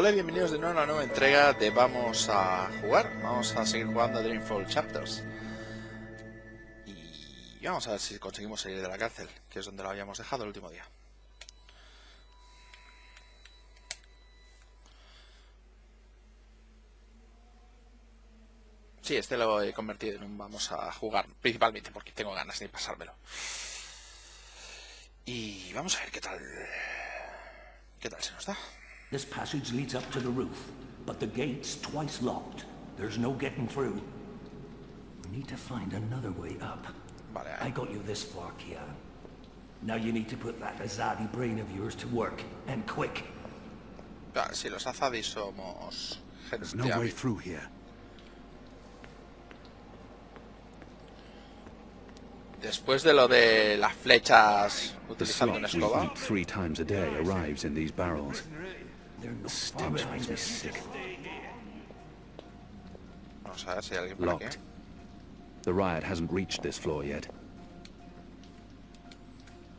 Hola y bienvenidos de nuevo a una nueva entrega de Vamos a jugar. Vamos a seguir jugando a Dreamfall Chapters. Y vamos a ver si conseguimos salir de la cárcel, que es donde lo habíamos dejado el último día. Sí, este lo he convertido en un vamos a jugar, principalmente porque tengo ganas de pasármelo. Y vamos a ver qué tal se nos da. This passage leads up to the roof, but the gate's twice locked. There's no getting through. We need to find another way up. Vale, I got you this far, Kian. Now you need to put that Azadi brain of yours to work, and quick. Vale, si los Azadi somos gente. There's no way through here. Después de lo de las flechas utilizando una The slop escoba. we eat 3 times a day arrives in these barrels. The stench makes me sick. Vamos a ver si hay alguien por aquí. Locked. The riot hasn't reached this floor yet.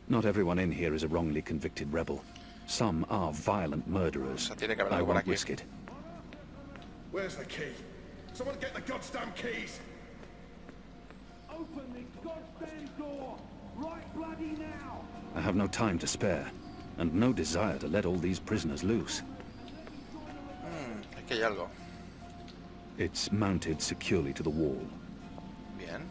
Not everyone in here is a wrongly convicted rebel. Some are violent murderers. O sea, tiene que haber I algo por won't aquí. risk it. Where's the key? Someone get the goddamn keys! Open this goddamn door! Right bloody now! I have no time to spare, and no desire to let all these prisoners loose. Aquí hay algo. It's mounted securely to the wall. Bien.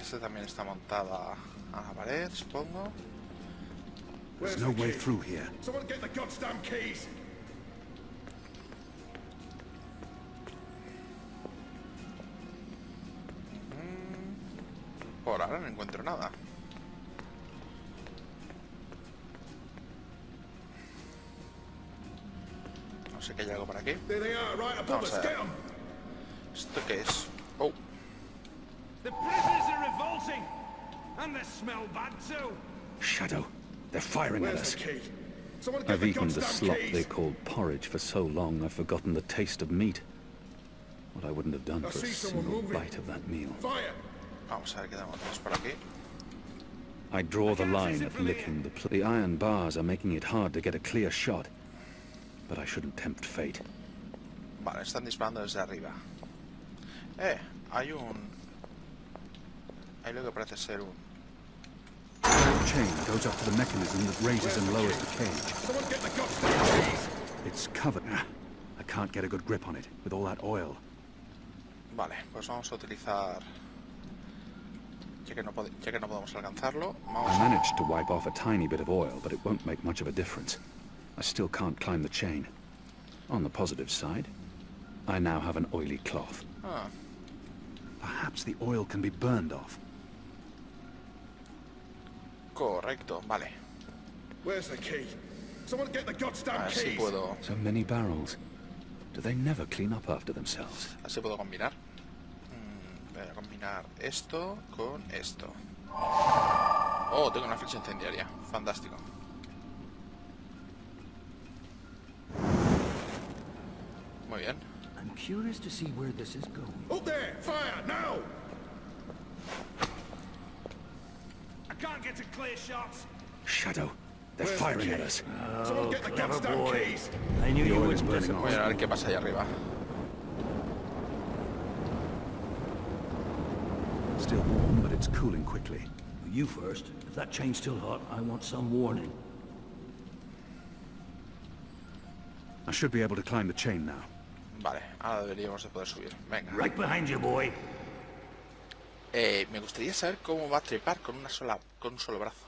Este también está montada a la pared, supongo. Where's There's no the way key? through here. Someone get the goddamn keys! Por ahora no encuentro nada. No sé que hay algo por aquí. There they are, right above Vamos us. a ver. Get 'em! ¿Esto qué es? Oh, The prisoners are revolting! And they smell bad too! Shadow, they're firing at Where's us. the key? Someone get I've the eaten the goddamn slop they keys! called porridge for so long I've forgotten the taste of meat. What I wouldn't have done I for a see someone single moving. bite of that meal. Fire! vamos a ver qué tenemos por aquí. I draw the line at licking the iron bars are making it hard to get a clear shot. But I shouldn't tempt fate. Vale, están disparando desde arriba. Hay lo que parece ser un... The chain goes up to the mechanism that raises and lowers the cage. Someone get the goddamn keys! It's covered. I can't get a good grip on it with all that oil. Vale, pues vamos a utilizar... Ya que no podemos alcanzarlo, vamos I a... managed to wipe off a tiny bit of oil, but it won't make much of a difference. I still can't climb the chain. On the positive side, I now have an oily cloth. Ah, Perhaps the oil can be burned off. correcto, vale. Where's the key? Someone get the A goddamn ver si keys! puedo... So many barrels. Do they never clean up after themselves? Así puedo combinar. Voy a combinar esto con esto. Oh, tengo una flecha incendiaria. Fantástico. Muy bien. I'm curious to see where this is going. Up there! Fire! Now! I can't get to clear shots! Shadow, they're Where's the firing key? at us. Someone get the clever goddamn boy. keys! I knew The you oil is wouldn't burning Voy a off. ver qué pasa ahí arriba. Still warm, but it's cooling quickly. You first. If that chain's still hot, I want some warning. I should be able to climb the chain now. Vale, ahora deberíamos de poder subir. Venga. Right behind you, boy. Me gustaría saber cómo va a trepar con un solo brazo.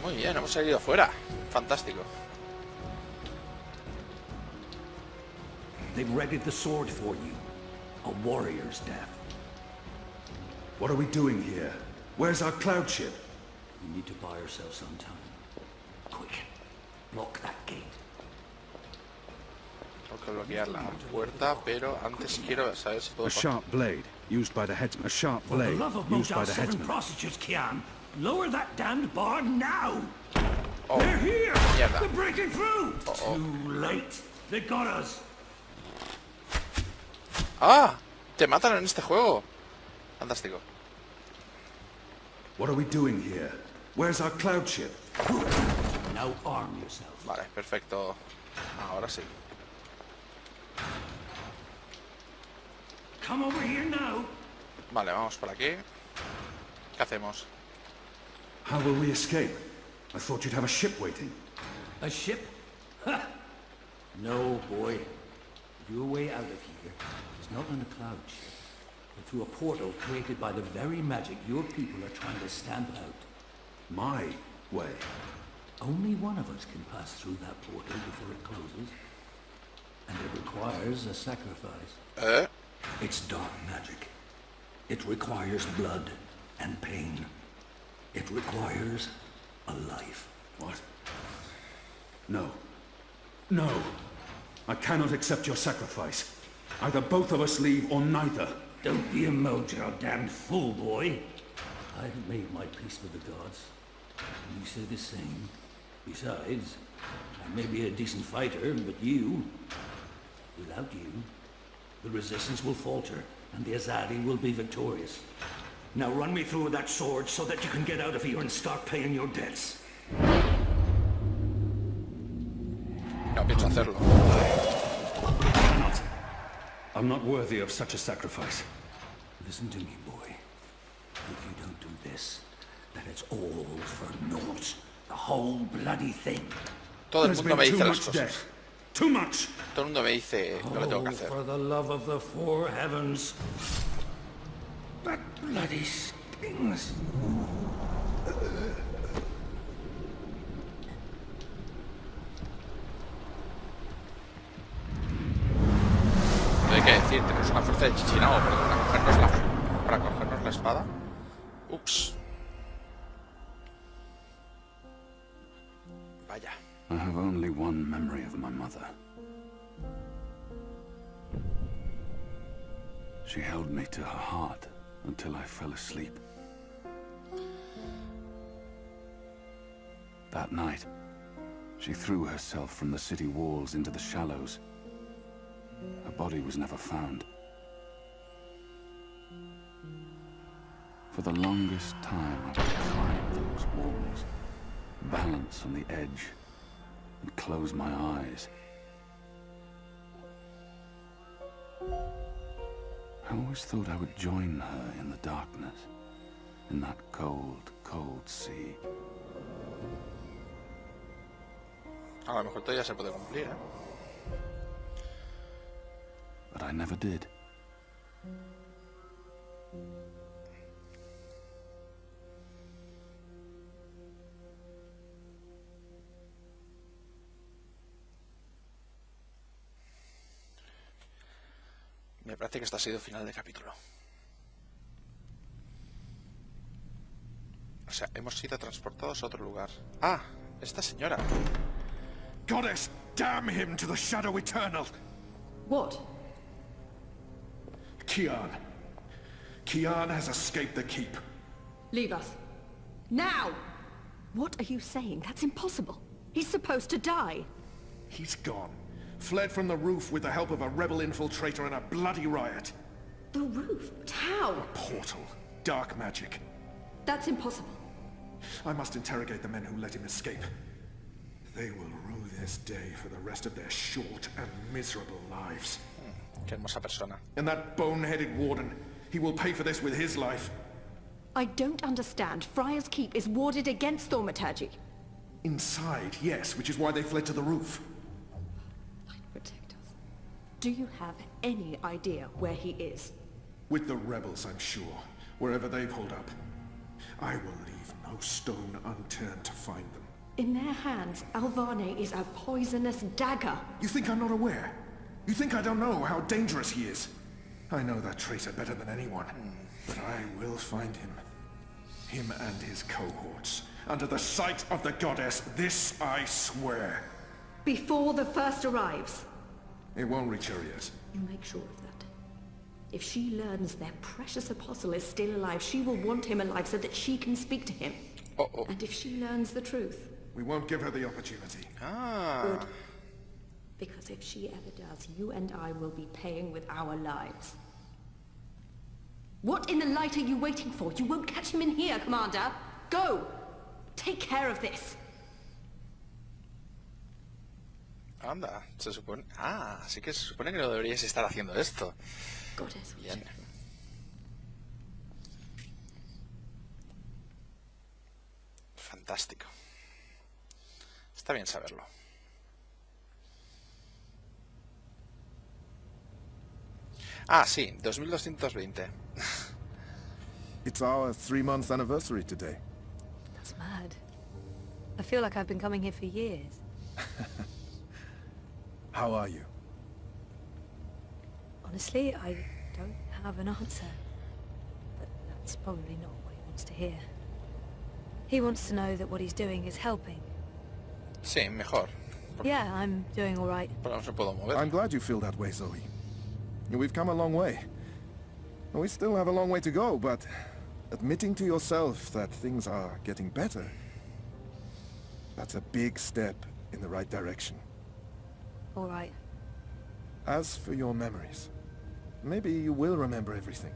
Muy bien, hemos salido fuera. Fantástico. They've readied the sword for you. A warrior's death. What are we doing here? Where's our cloud ship? We need to buy ourselves some time. Quick. Lock that gate. Tengo que bloquear la puerta, pero antes quiero saber si puedo... A sharp blade, used by the headsman. A sharp For the blade, love of used by Mojal's the 7 headsman. prostitutes, Kian, lower that damned bar now! Oh, They're here! mierda. They're breaking through! Oh. Too late! They got us! ¡Ah! ¡Te matan en este juego! Fantástico. What are we doing here? Where's our cloud ship? Now arm yourself. Vale, perfecto. Ahora sí. Come over here now. Vale, vamos por aquí. ¿Qué hacemos? How will we escape? I thought you'd have a ship waiting. A ship? Ha! No, boy. Your way out of here is not on a cloud ship, but through a portal created by the very magic your people are trying to stamp out. My way? Only one of us can pass through that portal before it closes. And it requires a sacrifice. It's dark magic. It requires blood and pain. It requires a life. What? No. No. I cannot accept your sacrifice. Either both of us leave or neither. Don't be a mojo, damned fool, boy. I have made my peace with the gods. You say the same. Besides, I may be a decent fighter, but you... Without you, the resistance will falter, and the Azadi will be victorious. Now run me through with that sword so that you can get out of here and start paying your debts. No pienso hacerlo. I'm not worthy of such a sacrifice. Listen to me, boy. If you don't do this, then it's all for naught. The whole bloody thing. Todo el mundo me dice las cosas. Death. Too much. Todo el mundo me dice lo que tengo que hacer. For the love of the four heavens. That bloody stings. No hay que decir, tenemos una fuerza de chichinabo para cogernos la espada. Ups. Vaya. I have only one memory of my mother. She held me to her heart until I fell asleep. That night, she threw herself from the city walls into the shallows. Her body was never found. For the longest time, I would climb those walls, balance on the edge, and close my eyes. I always thought I would join her in the darkness, in that cold, cold sea. A lo mejor todavía se puede cumplir, ¿eh? But I never did. Me parece que este ha sido el final del capítulo. O sea, hemos sido transportados a otro lugar. ¡Ah! Esta señora. Goddess, damn him to the shadow eternal! What? Kian. Kian has escaped the keep. Leave us. Now! What are you saying? That's impossible. He's supposed to die. He's gone. Fled from the roof with the help of a rebel infiltrator and a bloody riot. The roof? But how? A portal. Dark magic. That's impossible. I must interrogate the men who let him escape. They will rue this day for the rest of their short and miserable lives. Qué hermosa persona. And that bone-headed warden, he will pay for this with his life. I don't understand. Friar's Keep is warded against thaumaturgy. Inside, yes, which is why they fled to the roof. Light protect us. Do you have any idea where he is? With the rebels, I'm sure. Wherever they've holed up. I will leave no stone unturned to find them. In their hands, Alvane is a poisonous dagger. You think I'm not aware? You think I don't know how dangerous he is? I know that traitor better than anyone. But I will find him. Him and his cohorts. Under the sight of the goddess, this I swear. Before the first arrives. It won't reach her ears. You make sure of that. If she learns their precious apostle is still alive, she will want him alive so that she can speak to him. Oh. And if she learns the truth... We won't give her the opportunity. Ah. Good. Because if she ever does, you and I will be paying with our lives. What in the light are you waiting for? You won't catch him in here, Commander. Go! Take care of this. Anda, se supone... Ah, sí que se supone que no deberías estar haciendo esto. Goddess. Bien. Fantástico. Está bien saberlo. Ah, sí, 2220. It's our 3-month anniversary today. That's mad. I feel like I've been coming here for years. How are you? Honestly, I don't have an answer. But that's probably not what he wants to hear. He wants to know that what he's doing is helping. Sí, mejor. Yeah, I'm doing all right. Pero no se puedo mover. I'm glad you feel that way, Zoe. We've come a long way. We still have a long way to go, but admitting to yourself that things are getting better, that's a big step in the right direction. All right. As for your memories, maybe you will remember everything.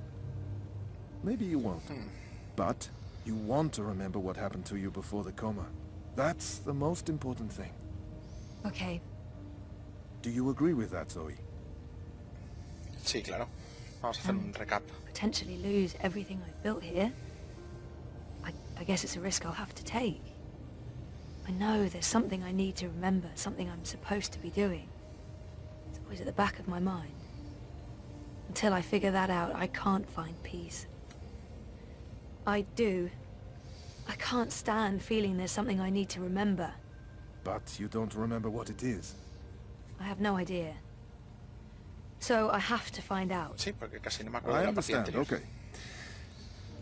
Maybe you won't. But you want to remember what happened to you before the coma. That's the most important thing. Okay. Do you agree with that, Zoe? Sí, claro. Vamos a hacer un recap. Potentially lose everything I've built here. I guess it's a risk I'll have to take. I know there's something I need to remember, something I'm supposed to be doing. It's always at the back of my mind. Until I figure that out, I can't find peace. I can't stand feeling there's something I need to remember. But you don't remember what it is. I have no idea. So I have to find out. Sí, porque casi no me acuerdo I de la partida understand, anterior. okay.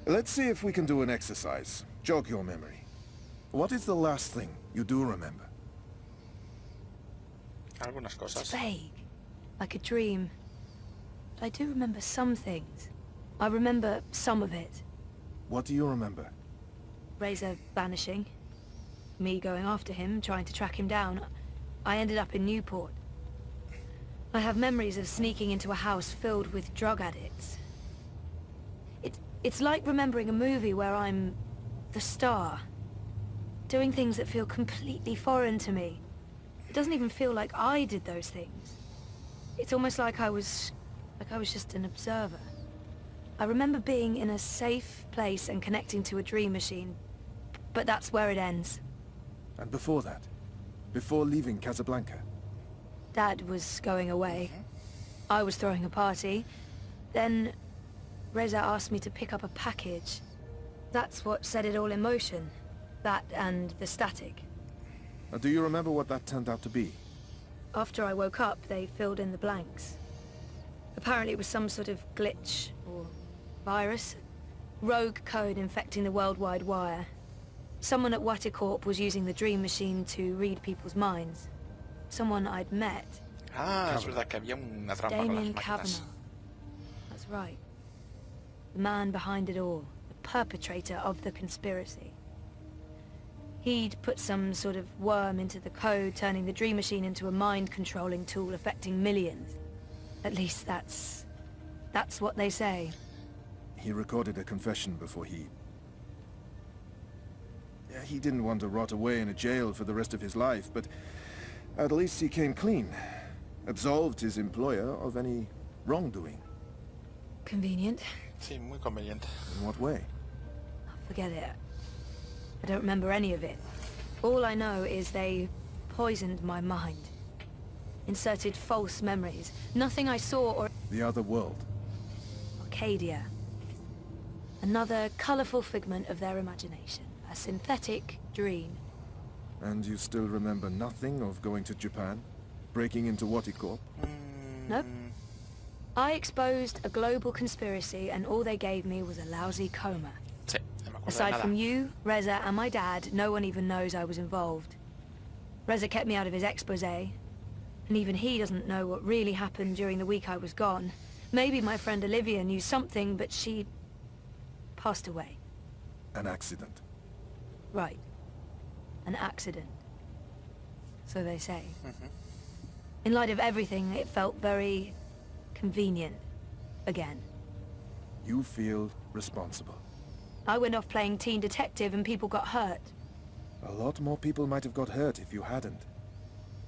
Let's see if we can do an exercise. Jog your memory. What is the last thing you do remember? Algunas It's cosas. vague, like a dream. But I do remember some things. I remember some of it. What do you remember? Razor vanishing. Me going after him, trying to track him down. I ended up in Newport. I have memories of sneaking into a house filled with drug addicts. It's like remembering a movie where I'm the star. Doing things that feel completely foreign to me. It doesn't even feel like I did those things. It's almost like I was just an observer. I remember being in a safe place and connecting to a dream machine. But that's where it ends. And before that? Before leaving Casablanca? Dad was going away. I was throwing a party. Then Reza asked me to pick up a package. That's what set it all in motion. That and the static. Do you remember what that turned out to be? After I woke up, they filled in the blanks. Apparently it was some sort of glitch or virus. Rogue code infecting the worldwide wire. Someone at Waticorp was using the dream machine to read people's minds. Someone I'd met. Ah, es verdad que había una trampa con las Damien máquinas. Kavanagh. That's right. The man behind it all. The perpetrator of the conspiracy. He'd put some sort of worm into the code, turning the dream machine into a mind-controlling tool affecting millions. At least that's what they say. He recorded a confession before he... He didn't want to rot away in a jail for the rest of his life, but at least he came clean. Absolved his employer of any wrongdoing. Convenient. Sí, muy conveniente. In what way? Forget it. I don't remember any of it. All I know is they poisoned my mind. Inserted false memories. Nothing I saw or... The other world. Arcadia. Another colourful figment of their imagination. A synthetic dream. And you still remember nothing of going to Japan? Breaking into Waticorp? Nope. I exposed a global conspiracy and all they gave me was a lousy coma. Sí, no me acuerdo de Aside nada. from you, Reza, and my dad, no one even knows I was involved. Reza kept me out of his exposé, and even he doesn't know what really happened during the week I was gone. Maybe my friend Olivia knew something, but she... passed away. An accident. Right. An accident. So they say. In light of everything, it felt very... convenient. Again. You feel responsible. I went off playing teen detective and people got hurt. A lot more people might have got hurt if you hadn't.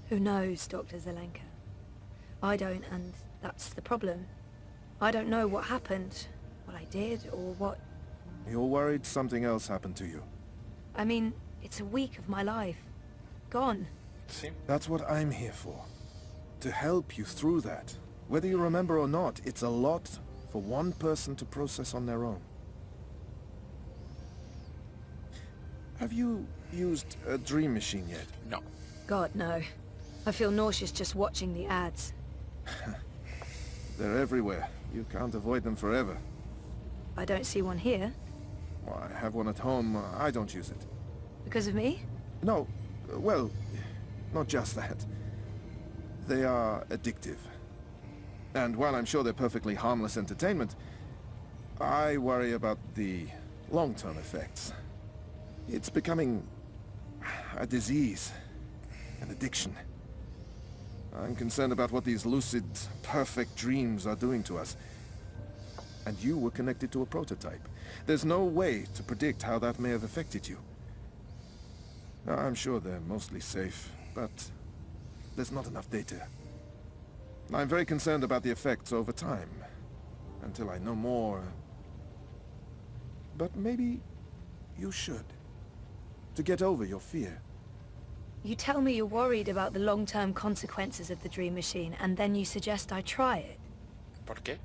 Who knows, Dr. Zelenka? I don't, and that's the problem. I don't know what happened, what I did, or what... You're worried something else happened to you. I mean, it's a week of my life. Gone. Sí. That's what I'm here for. To help you through that. Whether you remember or not, it's a lot for one person to process on their own. Have you used a dream machine yet? No. God, no. I feel nauseous just watching the ads. They're everywhere. You can't avoid them forever. I don't see one here. Well, I have one at home. I don't use it. Because of me? No, well, not just that. They are addictive. And while I'm sure they're perfectly harmless entertainment, I worry about the long-term effects. It's becoming a disease, an addiction. I'm concerned about what these lucid, perfect dreams are doing to us. And you were connected to a prototype. There's no way to predict how that may have affected you. I'm sure they're mostly safe, but there's not enough data. I'm very concerned about the effects over time, until I know more. But maybe you should, to get over your fear. You tell me you're worried about the long-term consequences of the dream machine, and then you suggest I try it. ¿Por qué?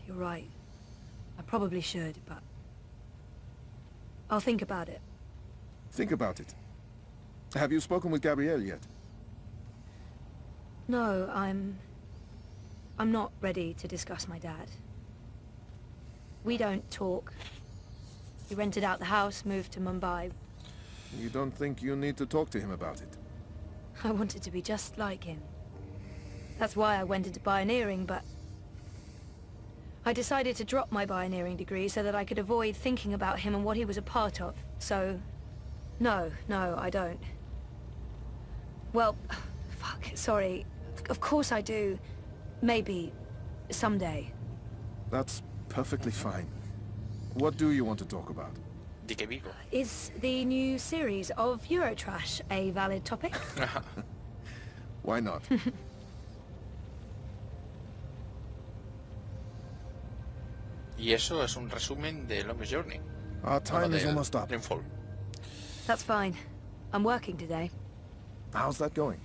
You're right. I probably should, but... I'll think about it. Think about it. Have you spoken with Gabrielle yet? No, I'm not ready to discuss my dad. We don't talk. He rented out the house, moved to Mumbai. You don't think you need to talk to him about it? I wanted to be just like him. That's why I went into pioneering, but... I decided to drop my pioneering degree so that I could avoid thinking about him and what he was a part of. So... No, I don't. Well, fuck, sorry. Of course I do. Maybe. Someday. That's perfectly fine. What do you want to talk about? Di que vivo. Is the new series of Eurotrash a valid topic? Why not? Y eso es un resumen de Longest Journey. Our time is del almost up. Dreamfall. That's fine. I'm working today. How's that going?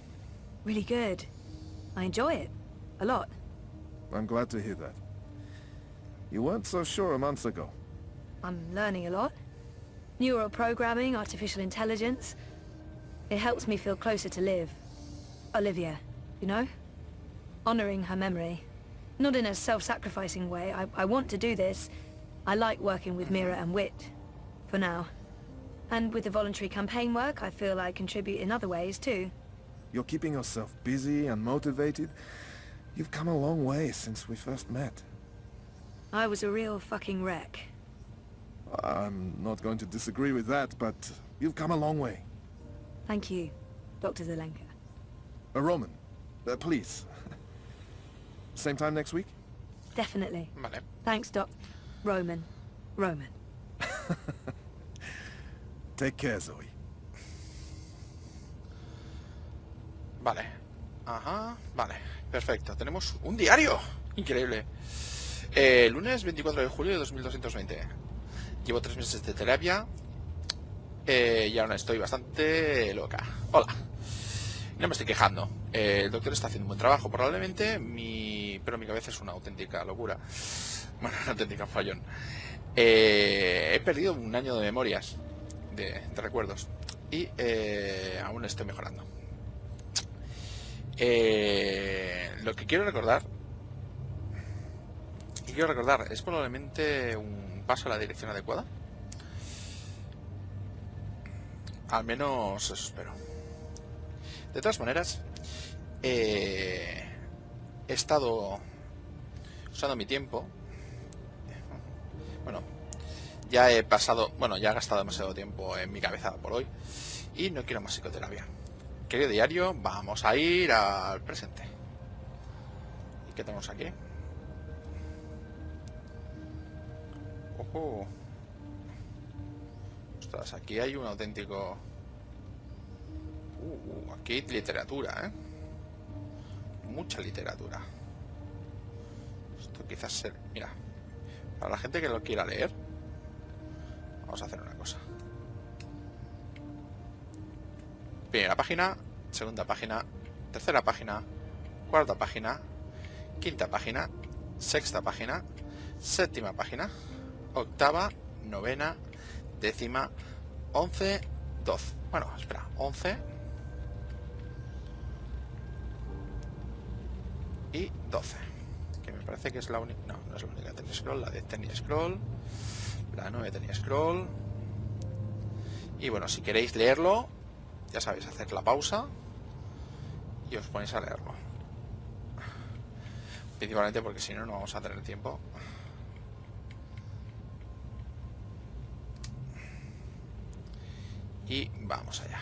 Really good. I enjoy it. A lot. I'm glad to hear that. You weren't so sure a month ago. I'm learning a lot. Neural programming, artificial intelligence. It helps me feel closer to Liv. Olivia, you know? Honoring her memory. Not in a self-sacrificing way. I want to do this. I like working with Mira and Wit. For now. And with the voluntary campaign work, I feel I contribute in other ways, too. You're keeping yourself busy and motivated. You've come a long way since we first met. I was a real fucking wreck. I'm not going to disagree with that, but you've come a long way. Thank you, Dr. Zelenka. Roman, please. Same time next week? Definitely. Vale. Thanks, Doc. Roman. Take care, Zoe. Vale. Ajá. Vale. Perfecto. Tenemos un diario. Increíble. Lunes 24 de julio de 2220. Llevo 3 meses de terapia. Y ahora estoy bastante loca. Hola. No me estoy quejando. El doctor está haciendo un buen trabajo probablemente. Pero mi cabeza es una auténtica locura. Bueno, una auténtica fallón. He perdido un año de memorias. De recuerdos. Y aún estoy mejorando. Lo que quiero recordar es probablemente un paso a la dirección adecuada. Al menos eso espero. De todas maneras, he estado usando mi tiempo. Bueno, ya he gastado demasiado tiempo en mi cabeza por hoy y no quiero más psicoterapia. Querido diario, vamos a ir al presente. ¿Y qué tenemos aquí? Ostras, aquí hay un auténtico... aquí hay literatura, mucha literatura. Esto quizás ser... Mira, para la gente que lo quiera leer, vamos a hacer una cosa. Primera página, segunda página, tercera página, cuarta página, quinta página, sexta página, séptima página, octava, novena, décima, 11, 12. Bueno, espera, 11 y 12. Que me parece que es la única... No, no es la única. Tenía scroll, la 10 tenía scroll, la 9 tenía scroll. Y bueno, si queréis leerlo, ya sabéis, hacer la pausa y os ponéis a leerlo. Principalmente porque si no, no vamos a tener tiempo. Y vamos allá.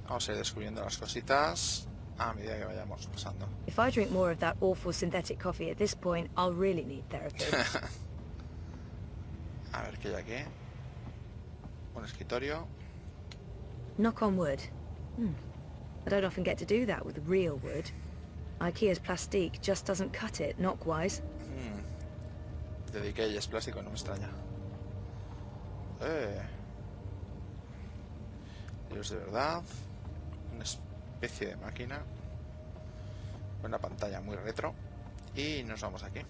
Vamos a ir descubriendo las cositas a medida que vayamos pasando. If I drink more of that awful synthetic coffee at this point, I'll really need therapy. A ver qué hay aquí. Un escritorio. Knock on wood. I don't often get to do that with real wood. IKEA's plastique just doesn't cut it, knock-wise. Dediqué y es plástico, no me extraña. Dios, de verdad. Una especie de máquina. Con una pantalla muy retro. Y nos vamos aquí.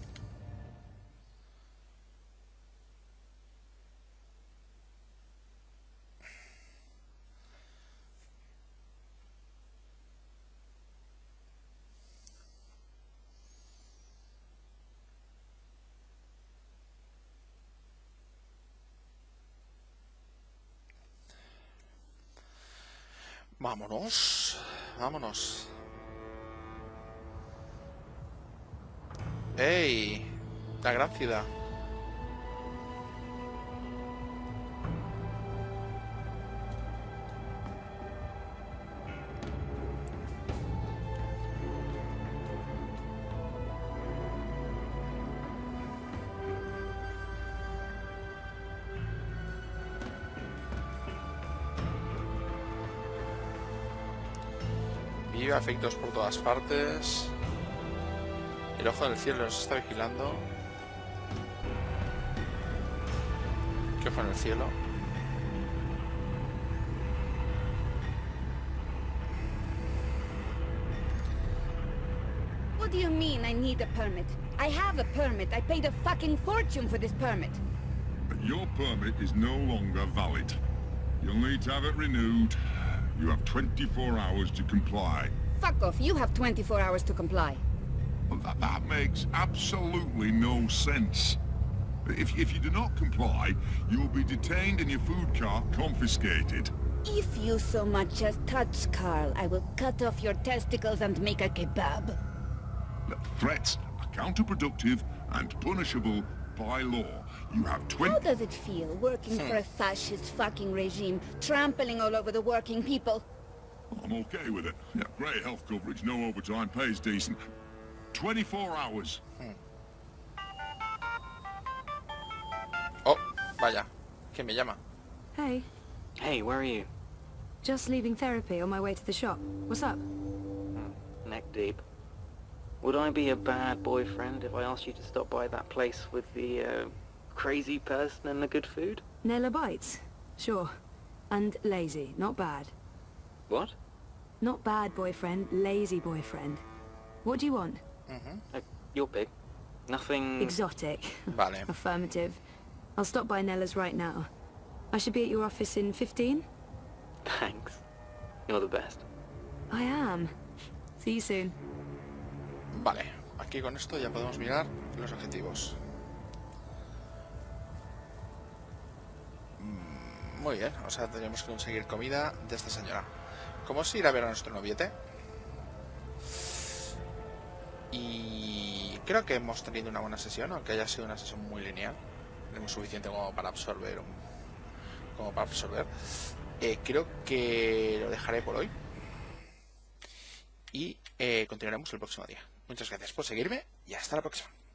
Vámonos, vámonos. ¡Ey! La gran ciudad. Viva efectos por todas partes. El ojo del cielo nos está vigilando. ¿Qué ojo en el cielo? What do you mean I need a permit? I have a permit. I paid a fucking fortune for this permit. But your permit is no longer valid. You'll need to have it renewed. You have 24 hours to comply. Fuck off. You have 24 hours to comply. Well, that makes absolutely no sense. If you do not comply, you will be detained and your food cart confiscated. If you so much as touch Carl, I will cut off your testicles and make a kebab. Threats are counterproductive and punishable by law. You have How does it feel working for a fascist fucking regime, trampling all over the working people? I'm okay with it. Yeah, great health coverage, no overtime, pays decent. 24 hours. Oh, vaya. ¿Quién me llama? Hey, Hey, where are you? just leaving therapy on my way to the shop. What's up? Neck deep. Would I be a bad boyfriend if I asked you to stop by that place with the, crazy person and the good food? Nella bites? Sure. And lazy, not bad. What? Not bad boyfriend, lazy boyfriend. What do you want? You're big. Nothing... Exotic. Vale. Affirmative. I'll stop by Nella's right now. I should be at your office in 15? Thanks. You're the best. I am. See you soon. Vale. Aquí con esto ya podemos mirar los objetivos. Muy bien. O sea, tendríamos que conseguir comida de esta señora. ¿Cómo es ir a ver a nuestro noviete? Y creo que hemos tenido una buena sesión, aunque haya sido una sesión muy lineal. Tenemos suficiente como para absorber creo que lo dejaré por hoy. Y continuaremos el próximo día. Muchas gracias por seguirme y hasta la próxima.